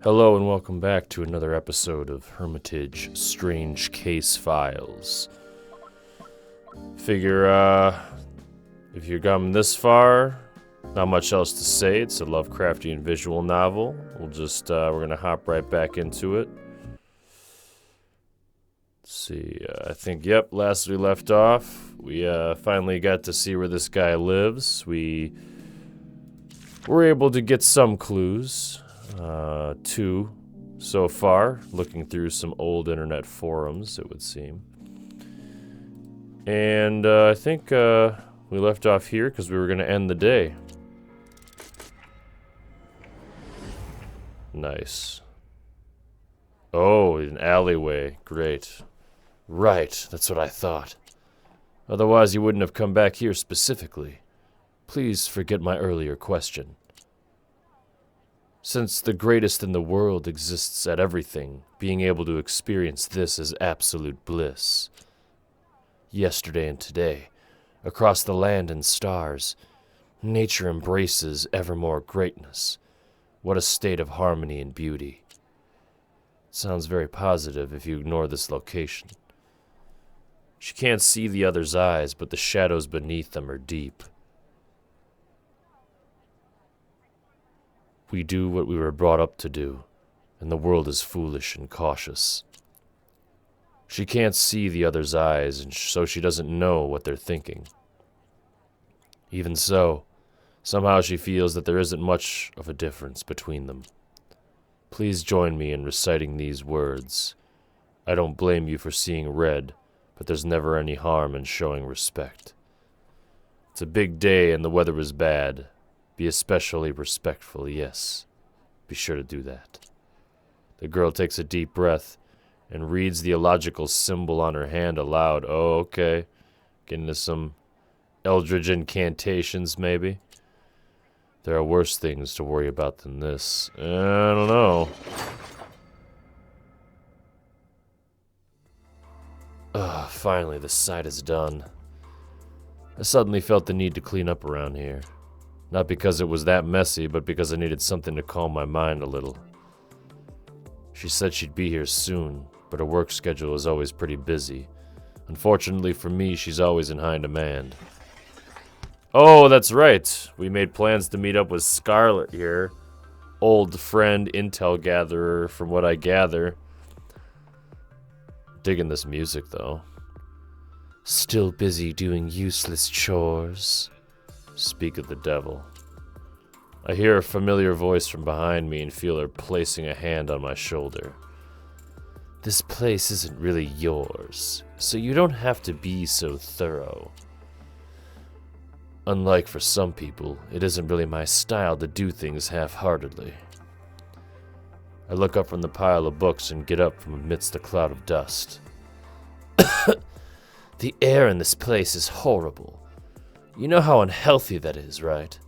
Hello and welcome back to another episode of Hermitage Strange Case Files. Figure, if you've gotten this far, not much else to say. It's a Lovecraftian visual novel. We're gonna hop right back into it. Let's see, I think, last we left off, we finally got to see where this guy lives. We were able to get some clues. Two so far, looking through some old internet forums, it would seem. And I think we left off here because we were going to end the day. Nice. Oh, an alleyway. Great. Right, that's what I thought. Otherwise, you wouldn't have come back here specifically. Please forget my earlier question. Since the greatest in the world exists at everything, being able to experience this is absolute bliss. Yesterday and today, across the land and stars, nature embraces evermore greatness. What a state of harmony and beauty. Sounds very positive if you ignore this location. She can't see the other's eyes, but the shadows beneath them are deep. We do what we were brought up to do, and the world is foolish and cautious. She can't see the other's eyes, and so she doesn't know what they're thinking. Even so, somehow she feels that there isn't much of a difference between them. Please join me in reciting these words. I don't blame you for seeing red, but there's never any harm in showing respect. It's a big day and the weather is bad. Be especially respectful, yes. Be sure to do that. The girl takes a deep breath and reads the illogical symbol on her hand aloud. Oh, okay. Getting into some eldritch incantations, maybe. There are worse things to worry about than this. I don't know. Finally, the sight is done. I suddenly felt the need to clean up around here. Not because it was that messy, but because I needed something to calm my mind a little. She said she'd be here soon, but her work schedule is always pretty busy. Unfortunately for me, she's always in high demand. Oh, that's right. We made plans to meet up with Scarlet here. Old friend, intel gatherer, from what I gather. Digging this music, though. Still busy doing useless chores. Speak of the devil. I hear a familiar voice from behind me and feel her placing a hand on my shoulder. This place isn't really yours, so you don't have to be so thorough. Unlike for some people, it isn't really my style to do things half-heartedly. I look up from the pile of books and get up from amidst a cloud of dust. The air in this place is horrible. You know how unhealthy that is, right?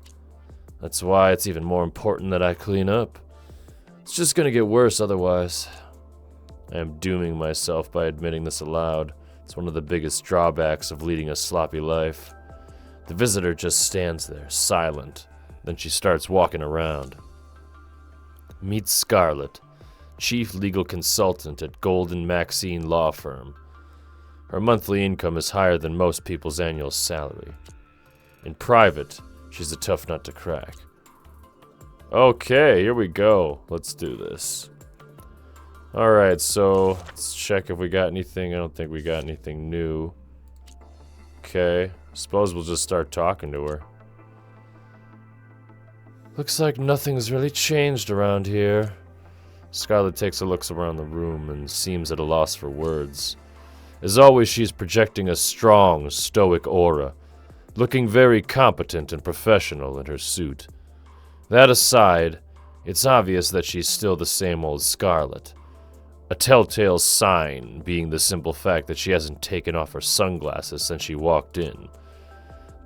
That's why it's even more important that I clean up. It's just gonna get worse otherwise. I am dooming myself by admitting this aloud. It's one of the biggest drawbacks of leading a sloppy life. The visitor just stands there, silent. Then she starts walking around. Meet Scarlet, chief legal consultant at Golden Maxine Law Firm. Her monthly income is higher than most people's annual salary. In private, she's a tough nut to crack. Okay, here we go. Let's do this. Alright, so let's check if we got anything. I don't think we got anything new. Okay, suppose we'll just start talking to her. Looks like nothing's really changed around here. Scarlet takes a look around the room and seems at a loss for words. As always, she's projecting a strong, stoic aura, looking very competent and professional in her suit. That aside, it's obvious that she's still the same old Scarlet. A telltale sign being the simple fact that she hasn't taken off her sunglasses since she walked in.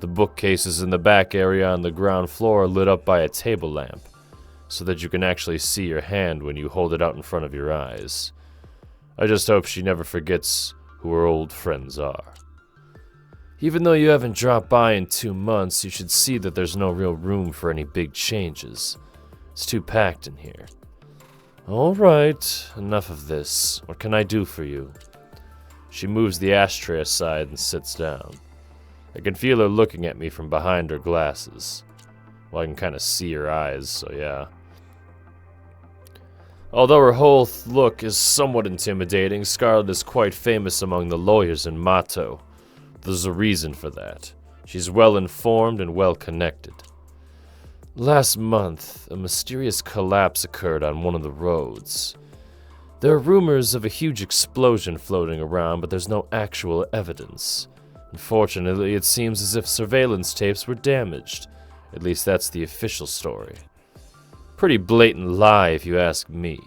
The bookcases in the back area on the ground floor are lit up by a table lamp, so that you can actually see your hand when you hold it out in front of your eyes. I just hope she never forgets who her old friends are. Even though you haven't dropped by in 2 months, you should see that there's no real room for any big changes. It's too packed in here. Alright, enough of this. What can I do for you? She moves the ashtray aside and sits down. I can feel her looking at me from behind her glasses. Well, I can kind of see her eyes, so yeah. Although her whole look is somewhat intimidating, Scarlett is quite famous among the lawyers in Mato. There's a reason for that. She's well informed and well connected. Last month, a mysterious collapse occurred on one of the roads. There are rumors of a huge explosion floating around, but there's no actual evidence. Unfortunately, it seems as if surveillance tapes were damaged. At least that's the official story. Pretty blatant lie if you ask me.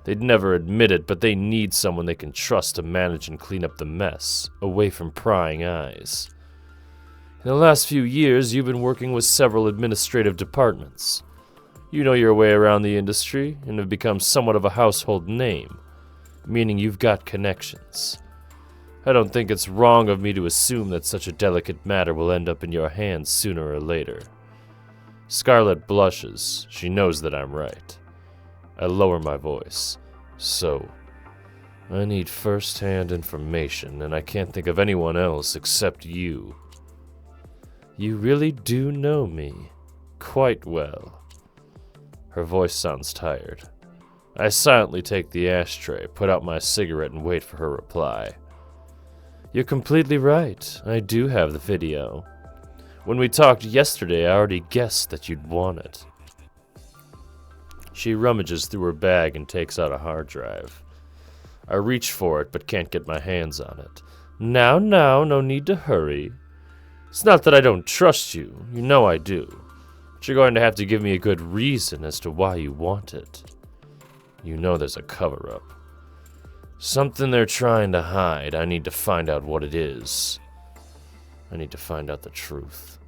They'd never admit it, but they need someone they can trust to manage and clean up the mess, away from prying eyes. In the last few years, you've been working with several administrative departments. You know your way around the industry and have become somewhat of a household name, meaning you've got connections. I don't think it's wrong of me to assume that such a delicate matter will end up in your hands sooner or later. Scarlett blushes. She knows that I'm right. I lower my voice. So, I need first-hand information, and I can't think of anyone else except you. You really do know me. Quite well. Her voice sounds tired. I silently take the ashtray, put out my cigarette, and wait for her reply. You're completely right. I do have the video. When we talked yesterday, I already guessed that you'd want it. She rummages through her bag and takes out a hard drive. I reach for it, but can't get my hands on it. Now, no need to hurry. It's not that I don't trust you. You know I do. But you're going to have to give me a good reason as to why you want it. You know there's a cover-up. Something they're trying to hide. I need to find out what it is. I need to find out the truth.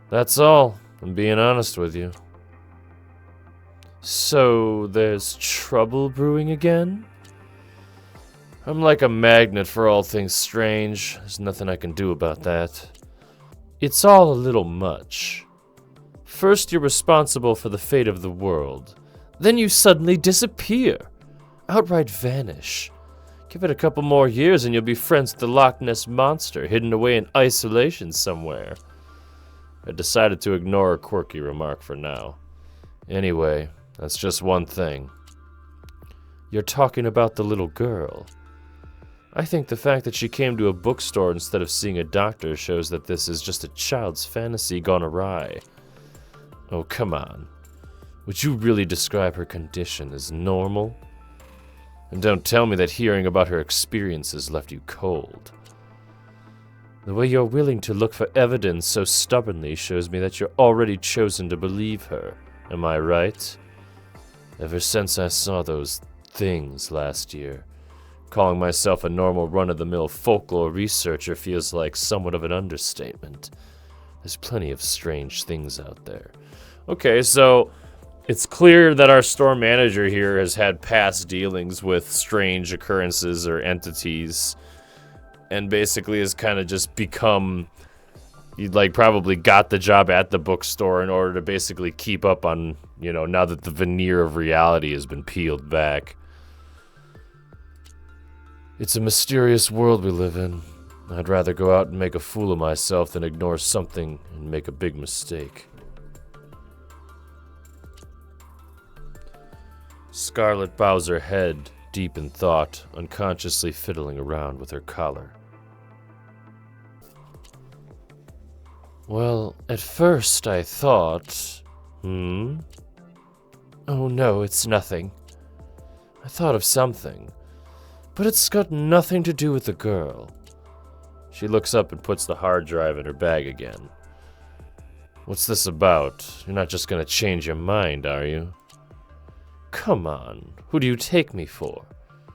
That's all. I'm being honest with you. So, there's trouble brewing again? I'm like a magnet for all things strange. There's nothing I can do about that. It's all a little much. First, you're responsible for the fate of the world. Then you suddenly disappear. Outright vanish. Give it a couple more years and you'll be friends with the Loch Ness Monster, hidden away in isolation somewhere. I decided to ignore her quirky remark for now. Anyway, that's just one thing. You're talking about the little girl. I think the fact that she came to a bookstore instead of seeing a doctor shows that this is just a child's fantasy gone awry. Oh, come on. Would you really describe her condition as normal? And don't tell me that hearing about her experiences left you cold. The way you're willing to look for evidence so stubbornly shows me that you're already chosen to believe her. Am I right? Ever since I saw those things last year, calling myself a normal run-of-the-mill folklore researcher feels like somewhat of an understatement. There's plenty of strange things out there. Okay, so it's clear that our store manager here has had past dealings with strange occurrences or entities, and basically has kind of just become, he like probably got the job at the bookstore in order to basically keep up on, you know, now that the veneer of reality has been peeled back. It's a mysterious world we live in. I'd rather go out and make a fool of myself than ignore something and make a big mistake. Scarlett bows her head, deep in thought, unconsciously fiddling around with her collar. Well, at first I thought... Oh no, it's nothing. I thought of something. But it's got nothing to do with the girl. She looks up and puts the hard drive in her bag again. What's this about? You're not just gonna change your mind, are you? Come on, who do you take me for?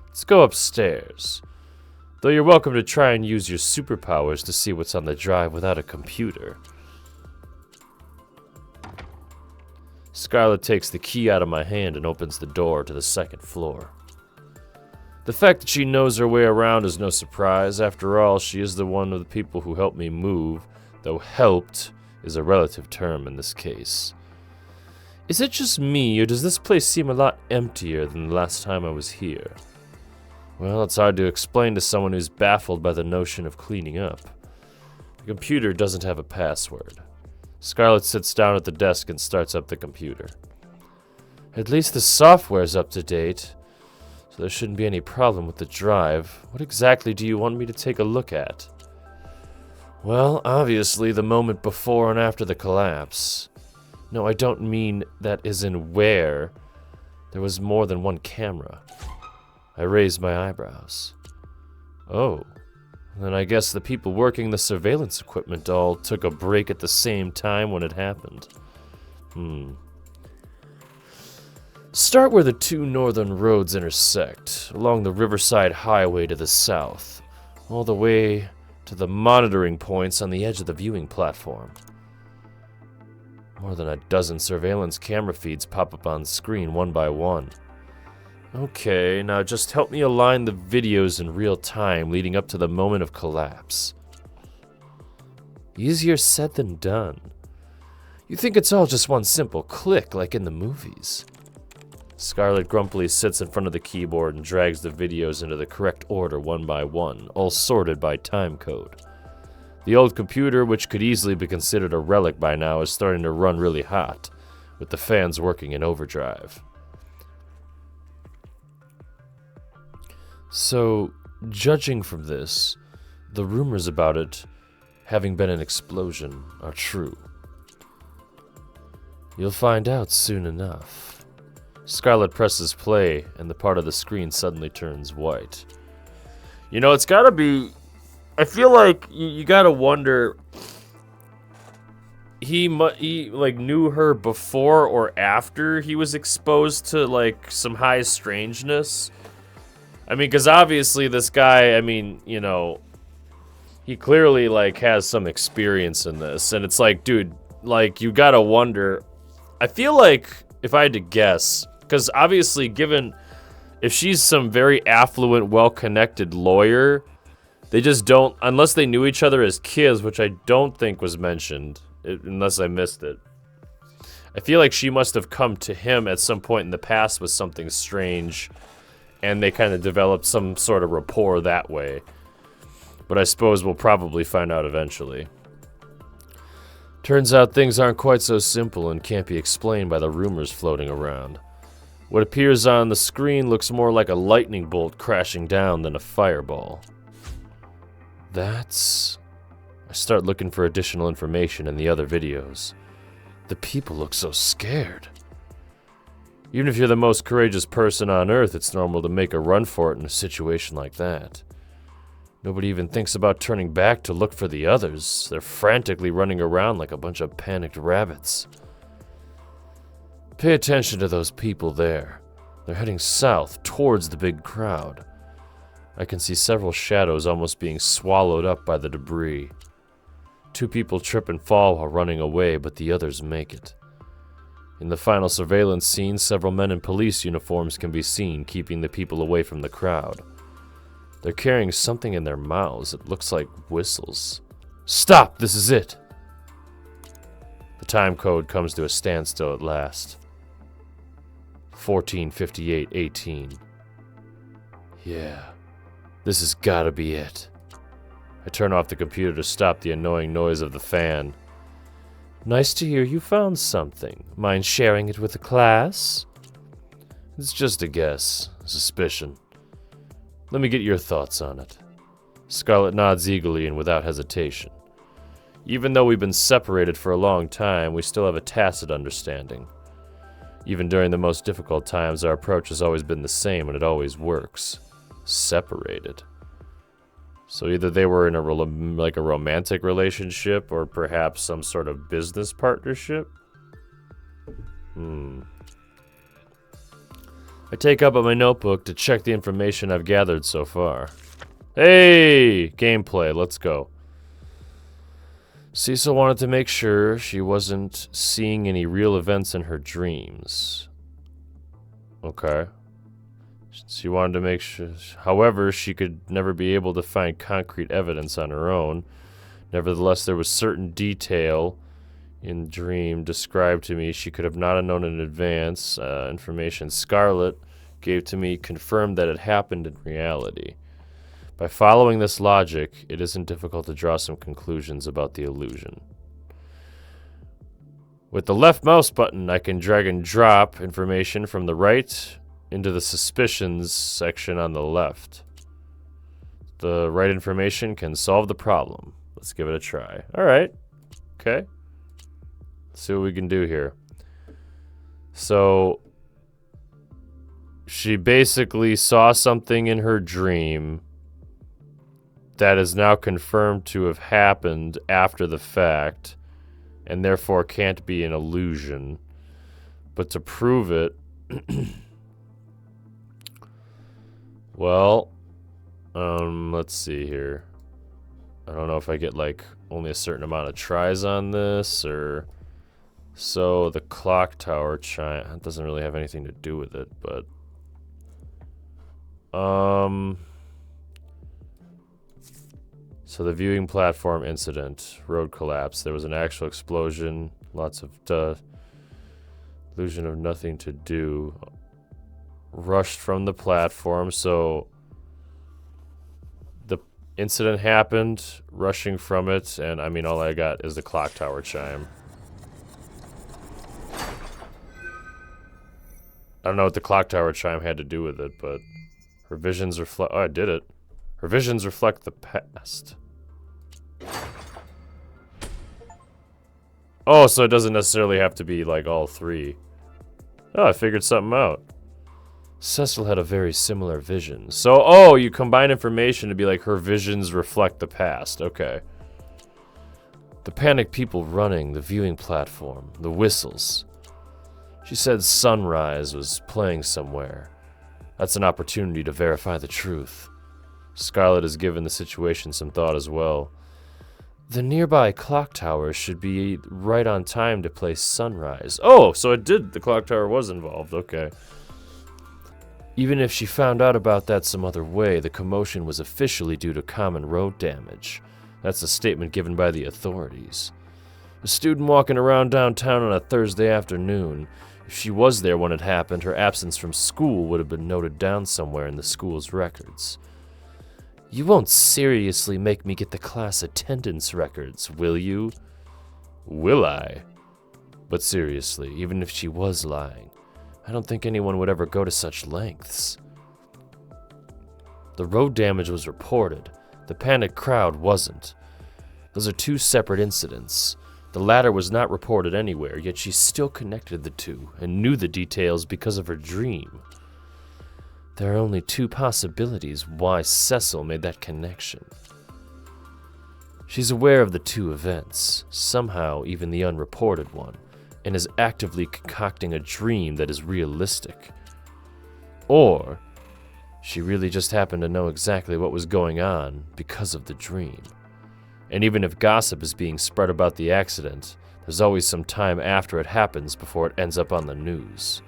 Let's go upstairs. Though you're welcome to try and use your superpowers to see what's on the drive without a computer. Scarlett takes the key out of my hand and opens the door to the second floor. The fact that she knows her way around is no surprise. After all, she is the one of the people who helped me move, though helped is a relative term in this case. Is it just me, or does this place seem a lot emptier than the last time I was here? Well, it's hard to explain to someone who's baffled by the notion of cleaning up. The computer doesn't have a password. Scarlett sits down at the desk and starts up the computer. At least the software's up to date, so there shouldn't be any problem with the drive. What exactly do you want me to take a look at? Well, obviously the moment before and after the collapse. No, I don't mean that as in where. There was more than one camera. I raised my eyebrows. Oh, then I guess the people working the surveillance equipment all took a break at the same time when it happened. Start where the two northern roads intersect, along the Riverside Highway to the south, all the way to the monitoring points on the edge of the viewing platform. More than a dozen surveillance camera feeds pop up on screen one by one. Okay, now just help me align the videos in real time leading up to the moment of collapse. Easier said than done. You think it's all just one simple click like in the movies. Scarlett grumpily sits in front of the keyboard and drags the videos into the correct order one by one, all sorted by time code. The old computer, which could easily be considered a relic by now, is starting to run really hot, with the fans working in overdrive. So, judging from this, the rumors about it having been an explosion are true. You'll find out soon enough. Scarlett presses play, and the part of the screen suddenly turns white. You know, it's gotta be... I feel like you gotta wonder... He like, knew her before or after he was exposed to, like, some high strangeness. I mean, because obviously this guy, I mean, you know... He clearly, like, has some experience in this. And it's like, dude, like, you gotta wonder... I feel like, if I had to guess... Because obviously, given if she's some very affluent, well-connected lawyer, they just don't, unless they knew each other as kids, which I don't think was mentioned, unless I missed it. I feel like she must have come to him at some point in the past with something strange, and they kind of developed some sort of rapport that way. But I suppose we'll probably find out eventually. Turns out things aren't quite so simple and can't be explained by the rumors floating around. What appears on the screen looks more like a lightning bolt crashing down than a fireball. That's... I start looking for additional information in the other videos. The people look so scared. Even if you're the most courageous person on Earth, it's normal to make a run for it in a situation like that. Nobody even thinks about turning back to look for the others. They're frantically running around like a bunch of panicked rabbits. Pay attention to those people there. They're heading south, towards the big crowd. I can see several shadows almost being swallowed up by the debris. Two people trip and fall while running away, but the others make it. In the final surveillance scene, several men in police uniforms can be seen, keeping the people away from the crowd. They're carrying something in their mouths. It looks like whistles. Stop! This is it! The time code comes to a standstill at last. 14:58:18. Yeah, this has gotta be it. I turn off the computer to stop the annoying noise of the fan. Nice to hear you found something. Mind sharing it with the class? It's just a guess, a suspicion. Let me get your thoughts on it. Scarlett nods eagerly and without hesitation. Even though we've been separated for a long time, we still have a tacit understanding. Even during the most difficult times, our approach has always been the same, and it always works. Separated. So either they were in a romantic relationship, or perhaps some sort of business partnership? I take up on my notebook to check the information I've gathered so far. Hey! Gameplay, let's go. Cecil wanted to make sure she wasn't seeing any real events in her dreams. Okay. She wanted to make sure... However, she could never be able to find concrete evidence on her own. Nevertheless, there was certain detail in dream described to me she could have not known in advance. Information Scarlet gave to me confirmed that it happened in reality. By following this logic, it isn't difficult to draw some conclusions about the illusion. With the left mouse button, I can drag and drop information from the right into the suspicions section on the left. The right information can solve the problem. Let's give it a try. All right. Okay. Let's see what we can do here. So, she basically saw something in her dream that is now confirmed to have happened after the fact, and therefore can't be an illusion. But to prove it, well, let's see here. I don't know if I get like only a certain amount of tries on this, or so the clock tower chime, that doesn't really have anything to do with it, but so the viewing platform incident, road collapse, there was an actual explosion, lots of illusion of nothing to do, rushed from the platform, so the incident happened, rushing from it, and I mean all I got is the clock tower chime. I don't know what the clock tower chime had to do with it, but her visions reflect, oh, I did it. Her visions reflect the past. Oh, so it doesn't necessarily have to be like all three. Oh, I figured something out. Cecil had a very similar vision. So, oh, you combine information to be like her visions reflect the past. Okay. The panicked people running the viewing platform, the whistles. She said Sunrise was playing somewhere. That's an opportunity to verify the truth. Scarlet has given the situation some thought as well. The nearby clock tower should be right on time to play Sunrise. Oh, so it did. The clock tower was involved. Okay. Even if she found out about that some other way, the commotion was officially due to common road damage. That's a statement given by the authorities. A student walking around downtown on a Thursday afternoon. If she was there when it happened, her absence from school would have been noted down somewhere in the school's records. You won't seriously make me get the class attendance records, will you? Will I? But seriously, even if she was lying, I don't think anyone would ever go to such lengths. The road damage was reported. The panicked crowd wasn't. Those are two separate incidents. The latter was not reported anywhere, yet she still connected the two and knew the details because of her dream. There are only two possibilities why Cecil made that connection. She's aware of the two events, somehow even the unreported one, and is actively concocting a dream that is realistic. Or, she really just happened to know exactly what was going on because of the dream. And even if gossip is being spread about the accident, there's always some time after it happens before it ends up on the news.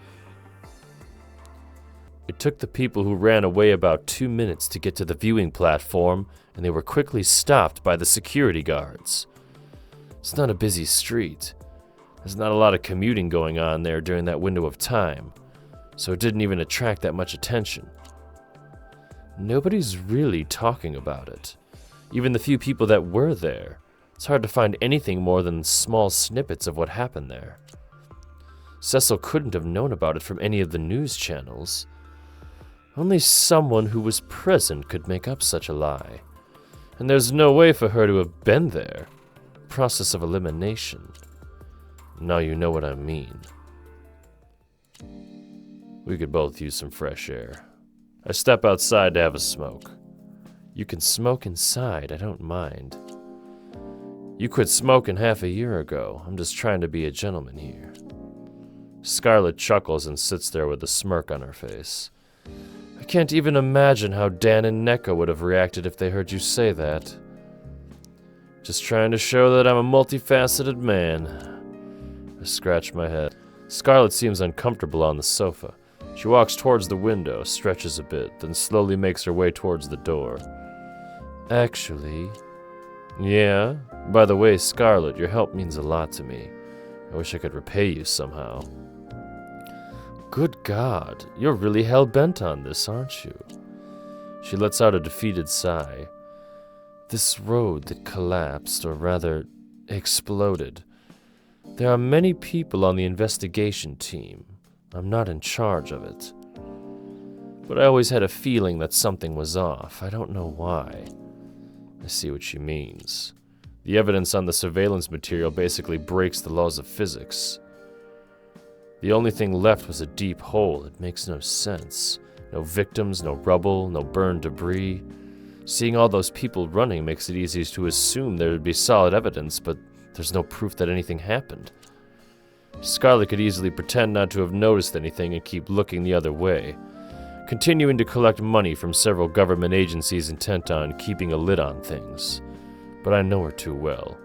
It took the people who ran away about 2 minutes to get to the viewing platform, and they were quickly stopped by the security guards. It's not a busy street. There's not a lot of commuting going on there during that window of time, so it didn't even attract that much attention. Nobody's really talking about it. Even the few people that were there, it's hard to find anything more than small snippets of what happened there. Cecil couldn't have known about it from any of the news channels. Only someone who was present could make up such a lie. And there's no way for her to have been there. Process of elimination. Now you know what I mean. We could both use some fresh air. I step outside to have a smoke. You can smoke inside, I don't mind. You quit smoking half a year ago. I'm just trying to be a gentleman here. Scarlet chuckles and sits there with a smirk on her face. I can't even imagine how Dan and Neko would have reacted if they heard you say that. Just trying to show that I'm a multifaceted man. I scratch my head. Scarlet seems uncomfortable on the sofa. She walks towards the window, stretches a bit, then slowly makes her way towards the door. Actually... Yeah? By the way, Scarlet, your help means a lot to me. I wish I could repay you somehow. Good God, you're really hell-bent on this, aren't you? She lets out a defeated sigh. This road that collapsed, or rather, exploded. There are many people on the investigation team. I'm not in charge of it. But I always had a feeling that something was off. I don't know why. I see what she means. The evidence on the surveillance material basically breaks the laws of physics. The only thing left was a deep hole. It makes no sense. No victims, no rubble, no burned debris. Seeing all those people running makes it easy to assume there would be solid evidence, but there's no proof that anything happened. Scarlet could easily pretend not to have noticed anything and keep looking the other way, continuing to collect money from several government agencies intent on keeping a lid on things. But I know her too well.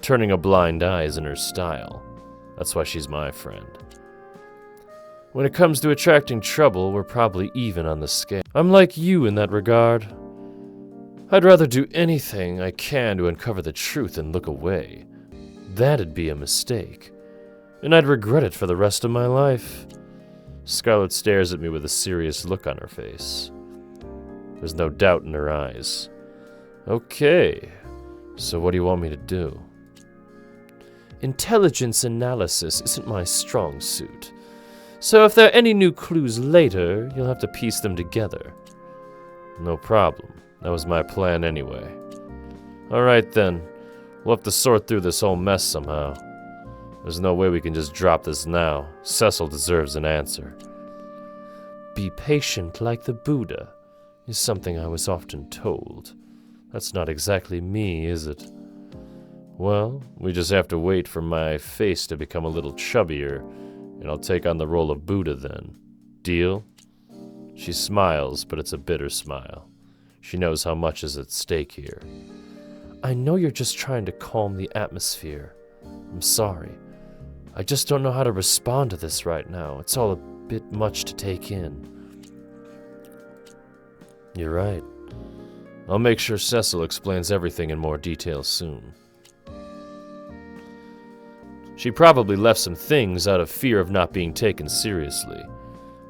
Turning a blind eye isn't her style. That's why she's my friend. When it comes to attracting trouble, we're probably even on the scale. I'm like you in that regard. I'd rather do anything I can to uncover the truth and look away. That'd be a mistake, and I'd regret it for the rest of my life. Scarlet stares at me with a serious look on her face. There's no doubt in her eyes. Okay, so what do you want me to do? Intelligence analysis isn't my strong suit. So if there are any new clues later, you'll have to piece them together. No problem. That was my plan anyway. Alright then. We'll have to sort through this whole mess somehow. There's no way we can just drop this now. Cecil deserves an answer. Be patient like the Buddha is something I was often told. That's not exactly me, is it? Well, we just have to wait for my face to become a little chubbier, and I'll take on the role of Buddha then. Deal? She smiles, but it's a bitter smile. She knows how much is at stake here. I know you're just trying to calm the atmosphere. I'm sorry. I just don't know how to respond to this right now. It's all a bit much to take in. You're right. I'll make sure Cecil explains everything in more detail soon. She probably left some things out of fear of not being taken seriously.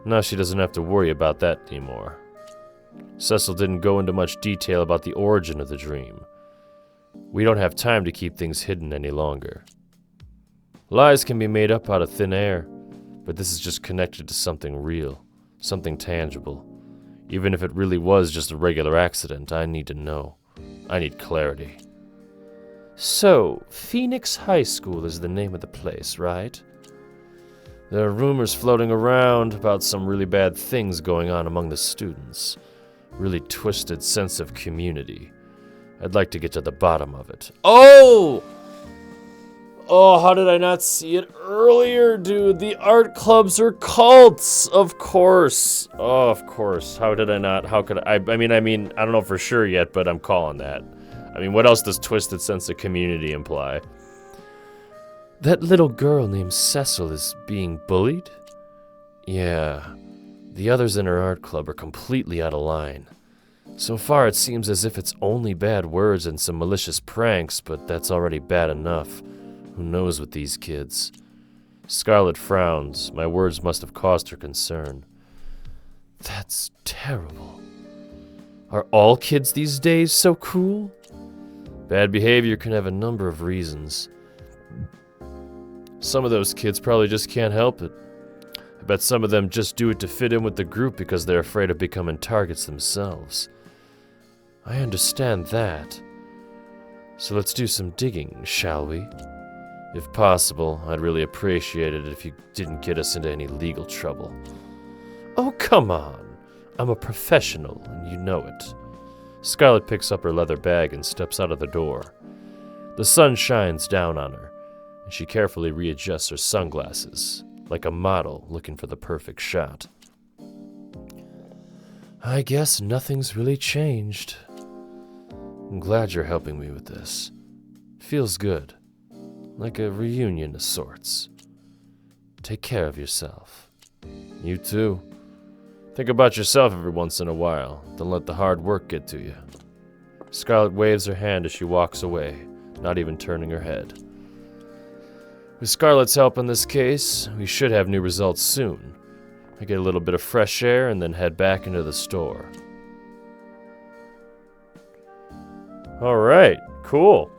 Now she doesn't have to worry about that anymore. Cecil didn't go into much detail about the origin of the dream. We don't have time to keep things hidden any longer. Lies can be made up out of thin air, but this is just connected to something real, something tangible. Even if it really was just a regular accident, I need to know. I need clarity. So, Phoenix High School is the name of the place, right? There are rumors floating around about some really bad things going on among the students. Really twisted sense of community. I'd like to get to the bottom of it. Oh! Oh, how did I not see it earlier, dude? The art clubs are cults, of course. Oh, of course. How did I not? How could I mean, I don't know for sure yet, but I'm calling that. I mean, what else does twisted sense of community imply? That little girl named Cecil is being bullied? Yeah. The others in her art club are completely out of line. So far, it seems as if it's only bad words and some malicious pranks, but that's already bad enough. Who knows with these kids? Scarlet frowns. My words must have caused her concern. That's terrible. Are all kids these days so cruel? Bad behavior can have a number of reasons. Some of those kids probably just can't help it. I bet some of them just do it to fit in with the group because they're afraid of becoming targets themselves. I understand that. So let's do some digging, shall we? If possible, I'd really appreciate it if you didn't get us into any legal trouble. Oh, come on. I'm a professional, and you know it. Scarlet picks up her leather bag and steps out of the door. The sun shines down on her, and she carefully readjusts her sunglasses, like a model looking for the perfect shot. I guess nothing's really changed. I'm glad you're helping me with this. Feels good. Like a reunion of sorts. Take care of yourself. You too. Think about yourself every once in a while. Don't let the hard work get to you. Scarlet waves her hand as she walks away, not even turning her head. With Scarlett's help in this case, we should have new results soon. I get a little bit of fresh air and then head back into the store. Alright, cool.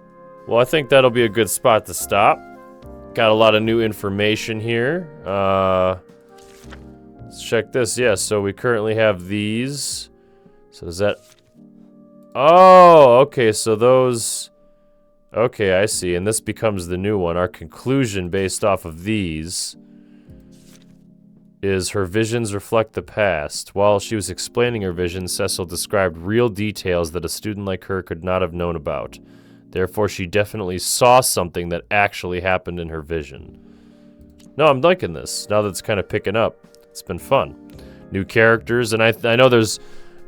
Well, I think that'll be a good spot to stop. Got a lot of new information here. Let's check this. Yeah, so we currently have these. So is that... Oh, okay, so those... Okay, I see. And this becomes the new one. Our conclusion based off of these is her visions reflect the past. While she was explaining her visions, Cecil described real details that a student like her could not have known about. Therefore, she definitely saw something that actually happened in her vision. No, I'm liking this. Now that it's kind of picking up. It's been fun. New characters, and I know there's,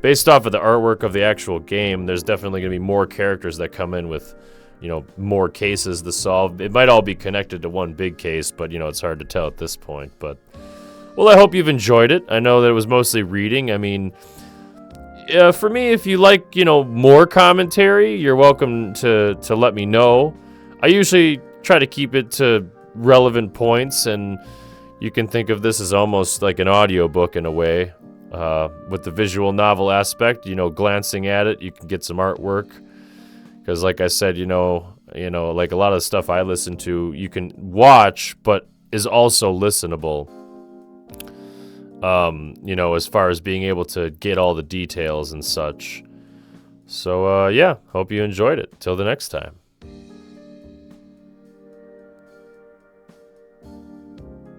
based off of the artwork of the actual game, there's definitely going to be more characters that come in with, you know, more cases to solve. It might all be connected to one big case, but, you know, it's hard to tell at this point. But, well, I hope you've enjoyed it. I know that it was mostly reading. I mean... for me, if you like, you know, more commentary, you're welcome to let me know. I usually try to keep it to relevant points, and you can think of this as almost like an audiobook in a way. With the visual novel aspect, you know, glancing at it, you can get some artwork. Because like I said, you know, like a lot of the stuff I listen to, you can watch, but is also listenable. You know, as far as being able to get all the details and such. So, yeah, hope you enjoyed it. Till the next time.